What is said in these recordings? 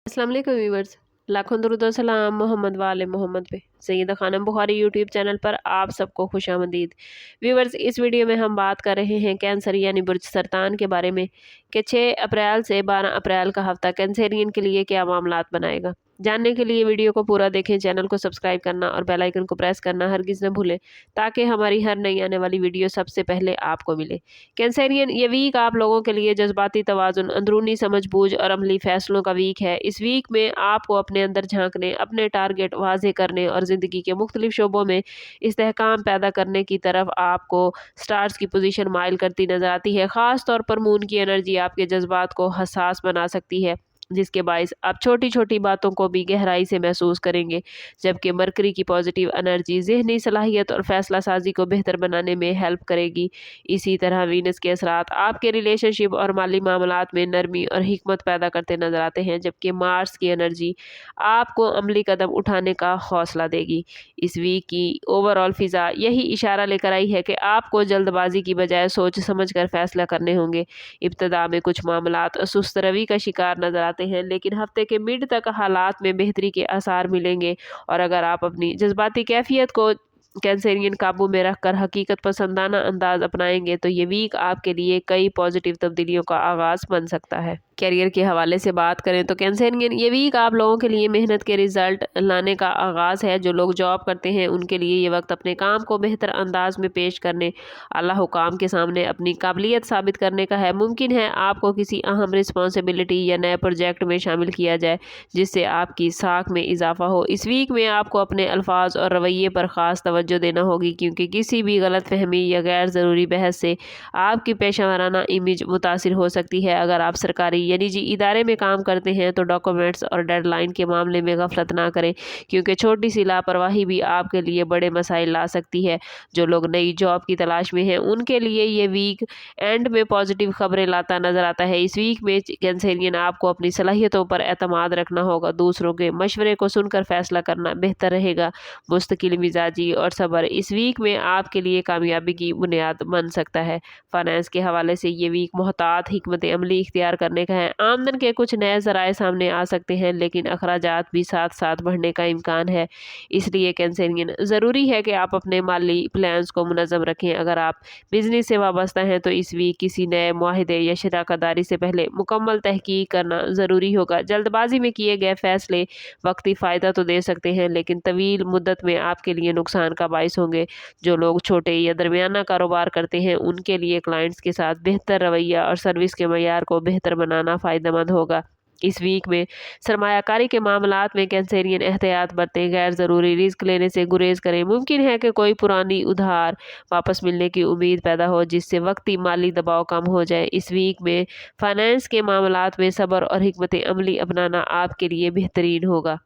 अस्सलाम वालेकुम व्यूवर्स, लाखों दरूद और सलाम मोहम्मद वाले मोहम्मद पे। सैयदा खानम बुखारी यूट्यूब चैनल पर आप सबको खुशामदीद। व्यूवर्स, इस वीडियो में हम बात कर रहे हैं कैंसर यानी बुर्ज सरतान के बारे में कि 6 अप्रैल से 12 अप्रैल का हफ्ता कैंसरियन के लिए क्या मामलात बनाएगा। जानने के लिए वीडियो को पूरा देखें, चैनल को सब्सक्राइब करना और बेल आइकन को प्रेस करना हरगिज़ न भूलें ताकि हमारी हर नई आने वाली वीडियो सबसे पहले आपको मिले। कैंसरियन ये वीक आप लोगों के लिए जज्बाती तवाज़ुन, अंदरूनी समझबूझ और अमली फैसलों का वीक है। इस वीक में आपको अपने अंदर झांकने, अपने टारगेट वाज़ेह करने और ज़िंदगी के मुख्तलिफ शोबों में इस्तेहकाम पैदा करने की तरफ आपको स्टार्स की पोजीशन माइल करती नजर आती है। ख़ास तौर पर मून की एनर्जी आपके जज्बात को हसास बना सकती है, जिसके बायस आप छोटी छोटी बातों को भी गहराई से महसूस करेंगे, जबकि मरकरी की पॉजिटिव एनर्जी ज़हनी सलाहियत और फैसला साजी को बेहतर बनाने में हेल्प करेगी। इसी तरह वीनस के असरात आपके रिलेशनशिप और माली मामलात में नरमी और हिकमत पैदा करते नजर आते हैं, जबकि मार्स की एनर्जी आपको अमली कदम उठाने का हौसला देगी। इस वीक की ओवरऑल फिज़ा यही इशारा लेकर आई है कि आपको जल्दबाजी की बजाय सोच समझ कर फैसला करने होंगे। इब्तदा में कुछ मामलात सुस्त रवि का शिकार नजर आते हैं, लेकिन हफ्ते के मिड तक हालात में बेहतरी के आसार मिलेंगे। और अगर आप अपनी जज्बाती कैफियत को कैंसरियन काबू में रखकर हकीकत पसंदाना अंदाज अपनाएंगे तो ये वीक आपके लिए कई पॉजिटिव तब्दीलियों का आगाज बन सकता है। कैरियर के हवाले से बात करें तो कैंसरियन ये वीक आप लोगों के लिए मेहनत के रिजल्ट लाने का आगाज़ है। जो लोग जॉब करते हैं उनके लिए ये वक्त अपने काम को बेहतर अंदाज में पेश करने, अल्लाह हुकाम के सामने अपनी काबिलियत साबित करने का है। मुमकिन है आपको किसी अहम रिस्पॉन्सिबिलिटी या नए प्रोजेक्ट में शामिल किया जाए जिससे आपकी साख में इजाफा हो। इस वीक में आपको अपने अल्फाज और रवैये पर ख़ास तवज्जो देना होगी, क्योंकि किसी भी गलत फहमी या गैर ज़रूरी बहस से आपकी पेशा वराना इमेज मुतासिर हो सकती है। अगर आप सरकारी या निजी इदारे में काम करते हैं तो डॉक्यूमेंट्स और डेडलाइन के मामले में गफलत ना करें, क्योंकि छोटी सी लापरवाही भी आपके लिए बड़े मसाइल ला सकती है। जो लोग नई जॉब की तलाश में हैं उनके लिए ये वीक एंड में पॉजिटिव खबरें लाता नजर आता है। इस वीक में कैंसरियन आपको अपनी सलाहियतों पर एतमाद रखना होगा, दूसरों के मशवरे को सुनकर फैसला करना बेहतर रहेगा। मुस्तकिल मिजाजी और सब्र इस वीक में आपके लिए कामयाबी की बुनियाद बन सकता है। फाइनेंस के हवाले से ये वीक मोहतात हिकमत अमली इख्तियार करने का है। आमदन के कुछ नए ज़राए सामने आ सकते हैं, लेकिन अखराजात भी साथ साथ बढ़ने का इम्कान है। इसलिए कैंसरियन ज़रूरी है कि आप अपने माली प्लान्स को मुनज़्ज़म रखें। अगर आप बिजनेस से वाबस्ता हैं तो इस वीक किसी नए मुआहदे या शराकतदारी से पहले मुकम्मल तहकीक करना ज़रूरी होगा। जल्दबाजी में किए गए फैसले वक्ती फ़ायदा तो दे सकते हैं, लेकिन तवील मुद्दत में आपके लिए नुकसान का बाइस होंगे। जो लोग छोटे या दरमियाना कारोबार करते हैं उनके लिए क्लाइंट्स के साथ बेहतर रवैया और सर्विस के मयार को बेहतर बनाना फ़ायदेमंद होगा। इस वीक में सरमायाकारी के मामलात में कैंसरियन एहतियात बरतें, गैर ज़रूरी रिस्क लेने से गुरेज करें। मुमकिन है कि कोई पुरानी उधार वापस मिलने की उम्मीद पैदा हो, जिससे वक्ती माली दबाव कम हो जाए। इस वीक में फाइनेंस के मामलात में सब्र और हिकमत अमली अपनाना आपके लिए बेहतरीन होगा।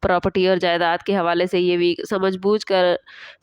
प्रॉपर्टी और जायदाद के हवाले से ये वीक समझ बूझ कर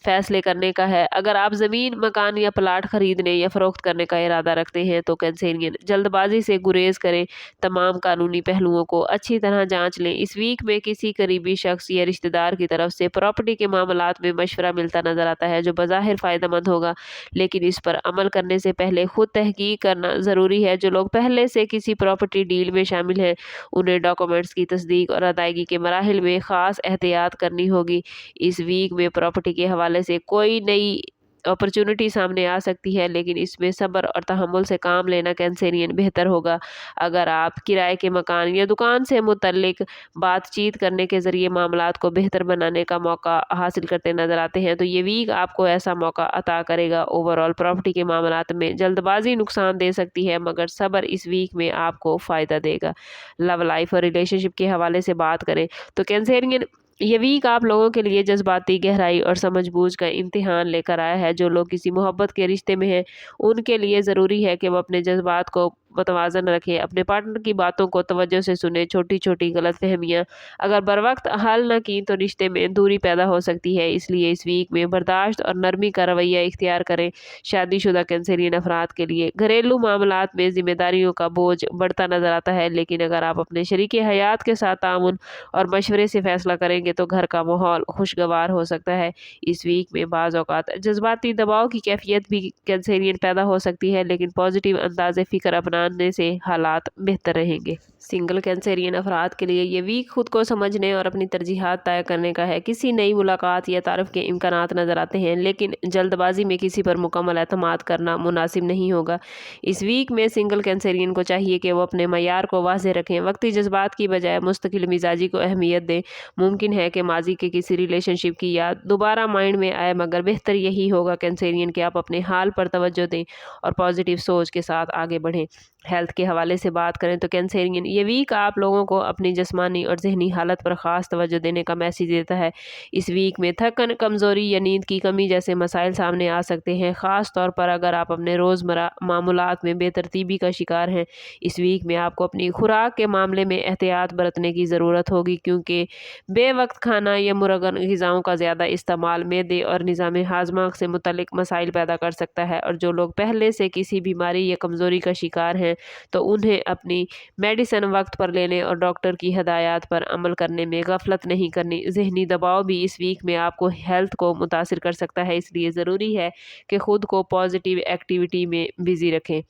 फैसले करने का है। अगर आप ज़मीन, मकान या प्लाट खरीदने या फ़रोख्त करने का इरादा रखते हैं तो कैंसरियन जल्दबाजी से गुरेज करें। तमाम कानूनी पहलुओं को अच्छी तरह जांच लें। इस वीक में किसी करीबी शख्स या रिश्तेदार की तरफ से प्रॉपर्टी के मामलात में मशवरा मिलता नज़र आता है, जो बज़ाहिर फ़ायदेमंद होगा, लेकिन इस पर अमल करने से पहले खुद तहकीक करना ज़रूरी है। जो लोग पहले से किसी प्रॉपर्टी डील में शामिल हैं उन्हें डॉक्यूमेंट्स की तस्दीक और अदायगी के मराहिल में खास एहतियात करनी होगी। इस वीक में प्रॉपर्टी के हवाले से कोई नई अपॉर्चुनिटी सामने आ सकती है, लेकिन इसमें सब्र और तहम्मुल से काम लेना कैंसरियन बेहतर होगा। अगर आप किराए के मकान या दुकान से मुतल्लिक बातचीत करने के ज़रिए मामलात को बेहतर बनाने का मौका हासिल करते नज़र आते हैं तो ये वीक आपको ऐसा मौका अता करेगा। ओवरऑल प्रॉपर्टी के मामलात में जल्दबाजी नुकसान दे सकती है, मगर सब्र इस वीक में आपको फ़ायदा देगा। लव लाइफ और रिलेशनशिप के हवाले से बात करें तो कैंसरियन ये वीक आप लोगों के लिए जज्बाती गहराई और समझबूझ का इम्तिहान लेकर आया है। जो लोग किसी मोहब्बत के रिश्ते में हैं उनके लिए ज़रूरी है कि वो अपने जज्बात को मुतवाज़न रखें, अपने पार्टनर की बातों को तवज्जो से सुने। छोटी छोटी गलत फहमियाँ अगर बर वक्त हल न की तो रिश्ते में दूरी पैदा हो सकती है। इसलिए इस वीक में बर्दाश्त और नरमी का रवैया इख्तियार करें। शादीशुदा कैंसरियन अफराद के लिए घरेलू मामलात में जिम्मेदारियों का बोझ बढ़ता नज़र आता है, लेकिन अगर आप अपने शरीके हयात के साथ तामुन और मशवरे से फैसला करेंगे तो घर का माहौल खुशगवार हो सकता है। इस वीक में बाज़ औक़ात जज्बाती दबाव की कैफियत भी कैंसरियन पैदा हो सकती है, लेकिन पॉजिटिव अंदाज़ फ़िक्र अपनाने से हालात बेहतर रहेंगे। सिंगल कैंसेरियन अफराद के लिए ये वीक खुद को समझने और अपनी तरजीहात तय करने का है। किसी नई मुलाकात या तारफ़ के इम्कानात नज़र आते हैं, लेकिन जल्दबाजी में किसी पर मुकम्मल एतमाद करना मुनासिब नहीं होगा। इस वीक में सिंगल कैंसेरियन को चाहिए कि वो अपने मयार को वाज़ेह रखें, वक्ती जज्बात की बजाय मुस्तकिल मिजाजी को अहमियत दें। मुमकिन है कि माजी के किसी रिलेशनशिप की याद दोबारा माइंड में आए, मगर बेहतर यही होगा कैंसेरियन कि आप अपने हाल पर तवज्जो दें और पॉजिटिव सोच के साथ आगे बढ़ें। हेल्थ के हवाले से बात करें तो कैंसेरियन ये वीक आप लोगों को अपनी जिस्मानी और जहनी हालत पर ख़ास तवज्जो देने का मैसेज देता है। इस वीक में थकन, कमज़ोरी या नींद की कमी जैसे मसाइल सामने आ सकते हैं, ख़ास तौर पर अगर आप अपने रोज़मर्रा मामूलात में बेतरतीबी का शिकार हैं। इस वीक में आपको अपनी खुराक के मामले में एहतियात बरतने की ज़रूरत होगी, क्योंकि बेवक्त खाना या मुरगन ग़िज़ाओं का ज़्यादा इस्तेमाल मैदे और निज़ाम हाज़मा से मुतल्लिक मसाइल पैदा कर सकता है। और जो लोग पहले से किसी बीमारी या कमज़ोरी का शिकार हैं, तो उन्हें अपनी मेडिसिन वक्त पर लेने और डॉक्टर की हदायत पर अमल करने में गफलत नहीं करनी। ज़हनी दबाव भी इस वीक में आपको हेल्थ को मुतासिर कर सकता है, इसलिए ज़रूरी है कि ख़ुद को पॉजिटिव एक्टिविटी में बिज़ी रखें।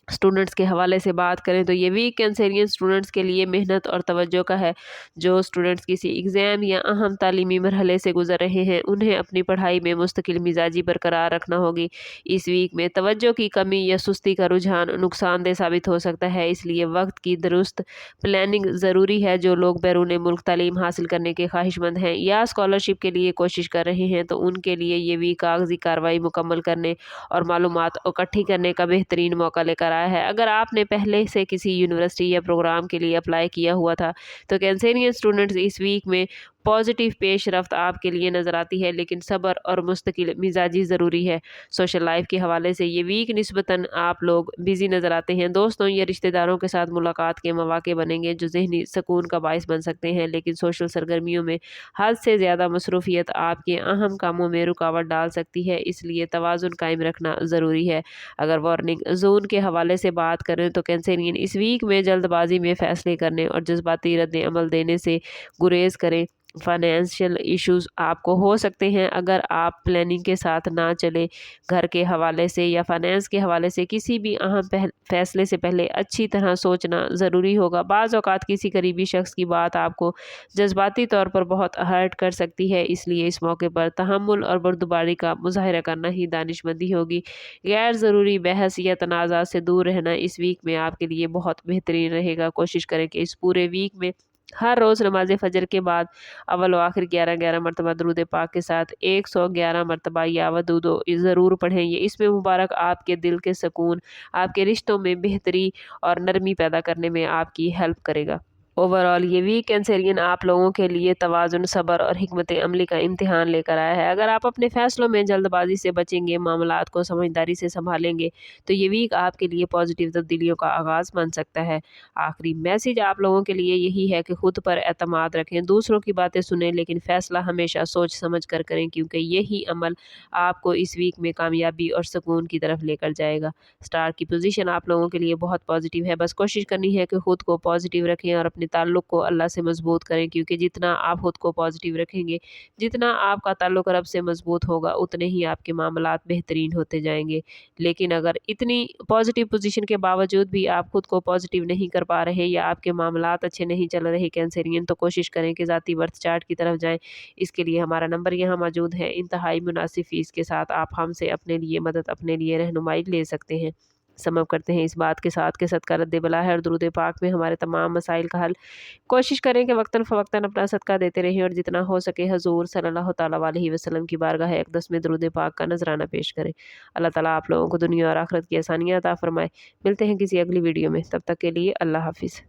स्टूडेंट्स के हवाले से बात करें तो ये वीक कैंसेरियन स्टूडेंट्स के लिए मेहनत और तवज्जो का है। जो स्टूडेंट्स किसी एग्ज़ाम या अहम तालीमी मरहले से गुजर रहे हैं, उन्हें अपनी पढ़ाई में मुस्तकिल मिजाजी बरकरार रखना होगी। इस वीक में तवज्जो की कमी या सुस्ती का रुझान नुकसानदेह साबित हो सकता है, इसलिए वक्त की दुरुस्त प्लानिंग ज़रूरी है। जो लोग बैरून मुल्क तालीम हासिल करने के ख्वाहिशमंद हैं या स्कॉलरशिप के लिए कोशिश कर रहे हैं, तो उनके लिए ये वीक कागजी कार्रवाई मुकम्मल करने और मालूमात इकट्ठी करने का बेहतरीन मौका लेकर आया है। अगर आपने पहले से किसी यूनिवर्सिटी या प्रोग्राम के लिए अप्लाई किया हुआ था, तो कैंसेरियन स्टूडेंट्स इस वीक में पॉजिटिव पेशरफ्त आपके लिए नज़र आती है, लेकिन सब्र और मुस्तकिल मिजाजी ज़रूरी है। सोशल लाइफ के हवाले से ये वीक निस्बतन आप लोग बिज़ी नज़र आते हैं। दोस्तों या रिश्तेदारों के साथ मुलाकात के मौके बनेंगे जो ज़हनी सुकून का बाइस बन सकते हैं, लेकिन सोशल सरगर्मियों में हद से ज़्यादा मसरूफियत आपके अहम कामों में रुकावट डाल सकती है, इसलिए तवाज़ुन कायम रखना ज़रूरी है। अगर वार्निंग जोन के हवाले से बात करें तो कैंसेरियन इस वीक में जल्दबाजी में फ़ैसले करने और जज्बाती रद्द अमल देने से गुरेज करें। फाइनेंशियल इश्यूज आपको हो सकते हैं अगर आप प्लानिंग के साथ ना चले। घर के हवाले से या फाइनेंस के हवाले से किसी भी अहम फैसले से पहले अच्छी तरह सोचना ज़रूरी होगा। बाज़ औक़ात किसी करीबी शख्स की बात आपको जज्बाती तौर पर बहुत हर्ट कर सकती है, इसलिए इस मौके पर तहम्मुल और बर्दबारी का मुज़ाहिरा करना ही दानिशमंदी होगी। गैर ज़रूरी बहस या तनाज़ा से दूर रहना इस वीक में आपके लिए बहुत बेहतरीन रहेगा। कोशिश करें कि इस पूरे वीक में हर रोज़ नमाज़ फ़जर के बाद अव्वल व आखिर 11-11 मरतबा दुरूद पाक के साथ 111 मरतबा या वदूदो ज़रूर पढ़ें। ये इसमें मुबारक आपके दिल के सुकून, आपके रिश्तों में बेहतरी और नरमी पैदा करने में आपकी हेल्प करेगा। ओवरऑल ये वीक कैंसेरियन आप लोगों के लिए तवाज़ुन, सब्र और हिकमत अमली का इम्तिहान लेकर आया है। अगर आप अपने फ़ैसलों में जल्दबाजी से बचेंगे, मामलात को समझदारी से संभालेंगे, तो ये वीक आपके लिए पॉजिटिव तब्दीलियों का आगाज़ बन सकता है। आखिरी मैसेज आप लोगों के लिए यही है कि खुद पर एतमाद रखें, दूसरों की बातें सुनें, लेकिन फ़ैसला हमेशा सोच समझ कर करें, क्योंकि यही अमल आपको इस वीक में कामयाबी और सुकून की तरफ लेकर जाएगा। स्टार की पोजीशन आप लोगों के लिए बहुत पॉजिटिव है। बस कोशिश करनी है कि खुद को पॉजिटिव रखें और अपने ताल्लुक़ को अल्लाह से मजबूत करें, क्योंकि जितना आप खुद को पॉजिटिव रखेंगे, जितना आपका ताल्लुक़ रब से मजबूत होगा, उतने ही आपके मामलात बेहतरीन होते जाएंगे। लेकिन अगर इतनी पॉजिटिव पोजीशन के बावजूद भी आप खुद को पॉजिटिव नहीं कर पा रहे या आपके मामलात अच्छे नहीं चल रहे कैंसेरियन, तो कोशिश करें कि ज़ाती बर्थ चार्ट की तरफ जाएँ। इसके लिए हमारा नंबर यहाँ मौजूद है। इंतहाई मुनासिब फ़ीस के साथ आप हमसे अपने लिए मदद, अपने लिए रहनुमाई ले सकते हैं। समअप करते हैं इस बात के साथ कि सदका रद्द बला है और दुरूद पाक में हमारे तमाम मसाइल का हल। कोशिश करें कि वक्तन फ़वक्तन अपना सदका देते रहें और जितना हो सके हज़ूर सल्लल्लाहु तआला अलैहि वसल्लम की बारगाह अक़दस में दुरूद पाक का नजराना पेश करें। अल्लाह ताला आप लोगों को दुनिया और आखिरत की आसानियाँ अता फ़रमाए। मिलते हैं किसी अगली वीडियो में, तब तक के लिए अल्लाह हाफ़िज़।